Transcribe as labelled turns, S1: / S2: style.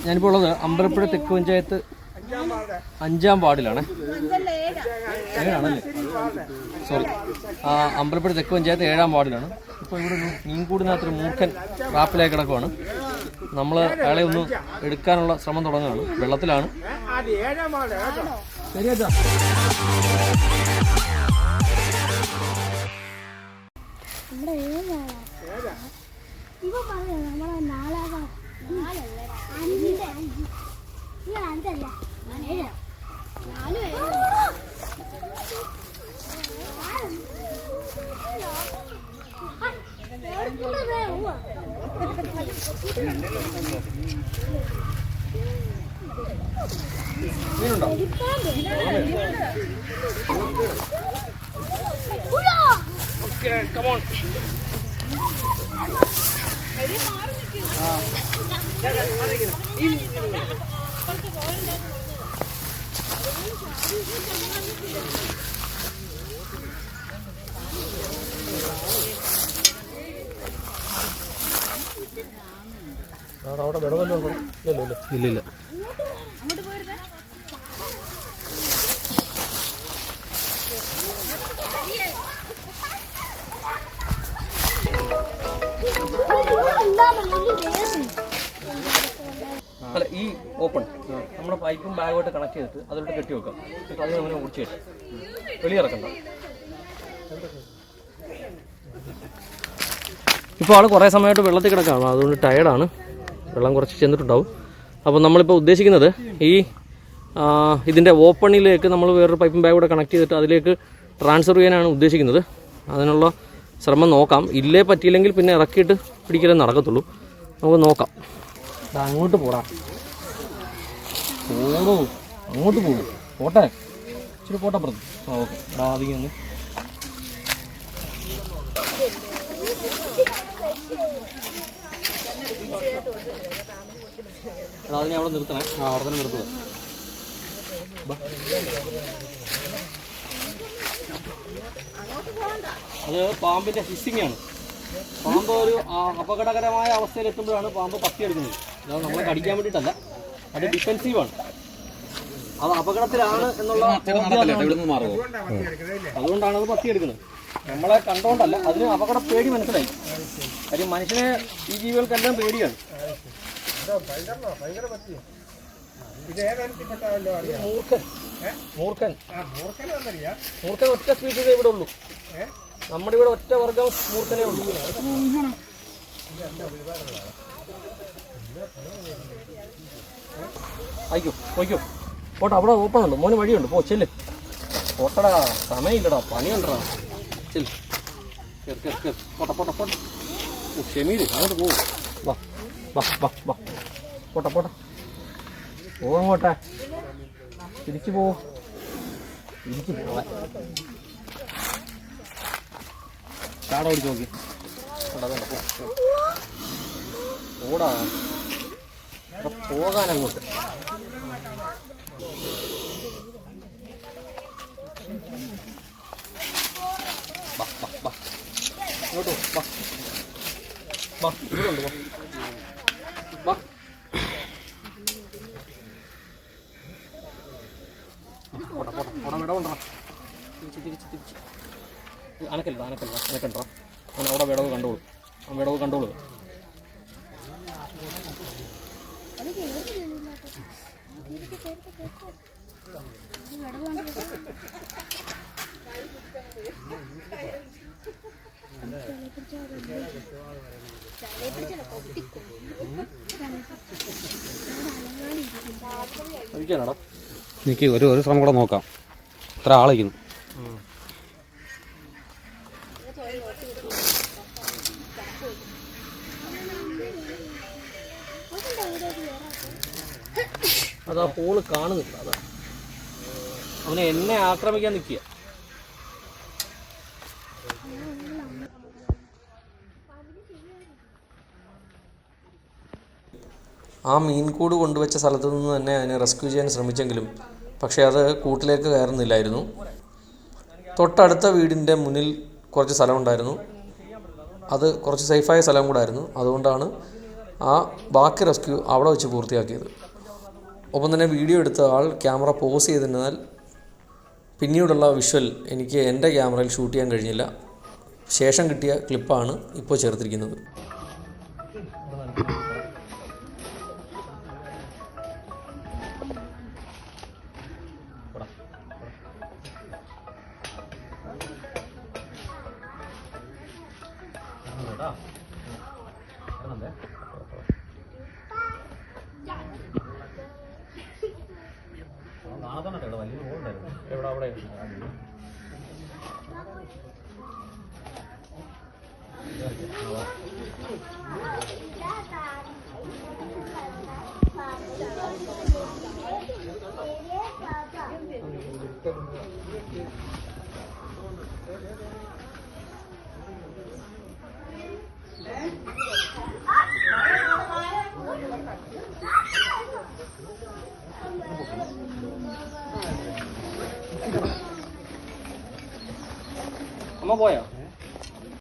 S1: ഞാനിപ്പോൾ ഉള്ളത് അമ്പലപ്പുഴ തെക്ക് പഞ്ചായത്ത് 5-ാം വാർഡിലാണ്. 7ആണല്ലേ, സോറി, അമ്പലപ്പുഴ തെക്ക് പഞ്ചായത്ത് 7-ാം വാർഡിലാണ്. ഇപ്പോൾ ഇവിടെ ഒരു മീൻകൂടിനകത്തൊരു മൂർഖൻ ട്രാപ്പിലായി കിടക്കുവാണ്. നമ്മൾ അയാളെ ഒന്ന് എടുക്കാനുള്ള ശ്രമം തുടങ്ങുകയാണ്. വെള്ളത്തിലാണ്. ശരിയാ. മീനുണ്ടോ? Okay, come on. അവിടെ വിടവല്ലോ? ഇല്ലില്ല. അല്ല, ഈ ഓപ്പൺ നമ്മുടെ പൈപ്പും ബാഗുമായിട്ട് കണക്ട് ചെയ്തിട്ട് അതിലോട്ട് കെട്ടി വെക്കാം. എന്നിട്ട് അതിന് അങ്ങനെ ഓടിച്ചു കയറ്റും. വെളിയിറക്കണ്ട. ഇപ്പോൾ ആൾ കുറേ സമയമായിട്ട് വെള്ളത്തിൽ കിടക്കുകയാണ്. അതുകൊണ്ട് ടയർഡാണ്. വെള്ളം കുറച്ച് ചെന്നിട്ടുണ്ടാവും. അപ്പോൾ നമ്മളിപ്പോൾ ഉദ്ദേശിക്കുന്നത് ഇതിൻ്റെ ഓപ്പണിലേക്ക് നമ്മൾ വേറൊരു പൈപ്പും ബാഗ് കൂടെ കണക്ട് ചെയ്തിട്ട് അതിലേക്ക് ട്രാൻസ്ഫർ ചെയ്യാനാണ് ഉദ്ദേശിക്കുന്നത്. അതിനുള്ള ശ്രമം നോക്കാം. ഇല്ലേ പറ്റിയില്ലെങ്കിൽ പിന്നെ ഇറക്കിയിട്ട് പിടിക്കലേ നടക്കത്തുള്ളൂ. നമുക്ക് നോക്കാം. അങ്ങോട്ട് പോടാ, ഓടോ, അങ്ങോട്ട് പോകും. പോട്ടെ, ഇച്ചിരി പോട്ടെ പുറത്ത്. ഓക്കെ, ആദ്യം ഒന്ന് അതിനെ അവിടെ നിർത്തണേ. അവിടെ തന്നെ നിർത്തുക. അത് പാമ്പിൻ്റെ ഹിസ്സിങ് ആണ്. പാമ്പ് ഒരു അപകടകരമായ അവസ്ഥയിലെത്തുമ്പോഴാണ് പാമ്പ് പത്തിയെടുക്കുന്നത്. അത് നമ്മളെ കടിക്കാൻ വേണ്ടിയിട്ടല്ല, അത് ഡിഫെൻസീവാണ്. അത് അപകടത്തിലാണ് എന്നുള്ള അതുകൊണ്ടാണ് അത് പത്തിയെടുക്കുന്നത്. നമ്മളെ കണ്ടുകൊണ്ടല്ല, അതിന് അപകട പേടി മനസ്സിലായി. കാര്യം മനുഷ്യനെ ഈ ജീവികൾക്കെല്ലാം പേടിയാണ്. മൂർഖൻ ഒറ്റ സ്പീഷീസേ ഇവിടെ ഉള്ളൂ. നമ്മുടെ ഇവിടെ ഒറ്റ വർഗം മൂർഖനേ ഉള്ളൂ. അയ്യോ പോയിക്കോ, പോട്ടെ. അവിടെ ഓപ്പൺ ഉണ്ട്, മോന് വഴിയുണ്ട്. പോ, ചെല്ല്. പോട്ടടാ, സമയമില്ലടാ, പണിയുണ്ടടാ. ചെല്ല്, പോട്ടെ പോട്ടെ പോട്ടെ. ക്ഷമീര്, അങ്ങോട്ട് പോകും. വാ വാ വാ വാ, പോട്ടെ പോട്ടെ. അങ്ങോട്ടെ, തിരിച്ചു പോവാൻ ചാട ഓടിച്ച് നോക്കി. ഓടാ, പോകാൻ അങ്ങോട്ട്. ഇങ്ങോട്ട് ഇവിടെ ഉണ്ട്. അനക്കല്ല അനക്കണ്ട. അവൻ അവിടെ വിടവ് കണ്ടോളൂ.
S2: എനിക്ക് ഒരു ശ്രമം കൂടെ നോക്കാം. ഇത്ര ആളിക്കുന്നു.
S1: അതാ പോള് കാണുന്നില്ല. അതാ അവനെ എന്നെ ആക്രമിക്കാൻ നിൽക്കുക.
S3: ആ മീൻകൂട് കൊണ്ടുവച്ച സ്ഥലത്തു നിന്ന് തന്നെ അതിനെ റെസ്ക്യൂ ചെയ്യാൻ ശ്രമിച്ചെങ്കിലും പക്ഷേ അത് കൂട്ടിലേക്ക് കയറുന്നില്ലായിരുന്നു. തൊട്ടടുത്ത വീടിൻ്റെ മുന്നിൽ കുറച്ച് സ്ഥലമുണ്ടായിരുന്നു. അത് കുറച്ച് സേഫായ സ്ഥലം കൂടായിരുന്നു. അതുകൊണ്ടാണ് ആ ബാക്കി റെസ്ക്യൂ അവിടെ വെച്ച് പൂർത്തിയാക്കിയത്. ഒപ്പം തന്നെ വീഡിയോ എടുത്ത ആൾ ക്യാമറ പോസ് ചെയ്തതിനാൽ പിന്നീടുള്ള വിഷ്വൽ എനിക്ക് എൻ്റെ ക്യാമറയിൽ ഷൂട്ട് ചെയ്യാൻ കഴിഞ്ഞില്ല. ശേഷം കിട്ടിയ ക്ലിപ്പാണ് ഇപ്പോൾ ചേർത്തിരിക്കുന്നത്.
S1: അമ്മ പോയോ?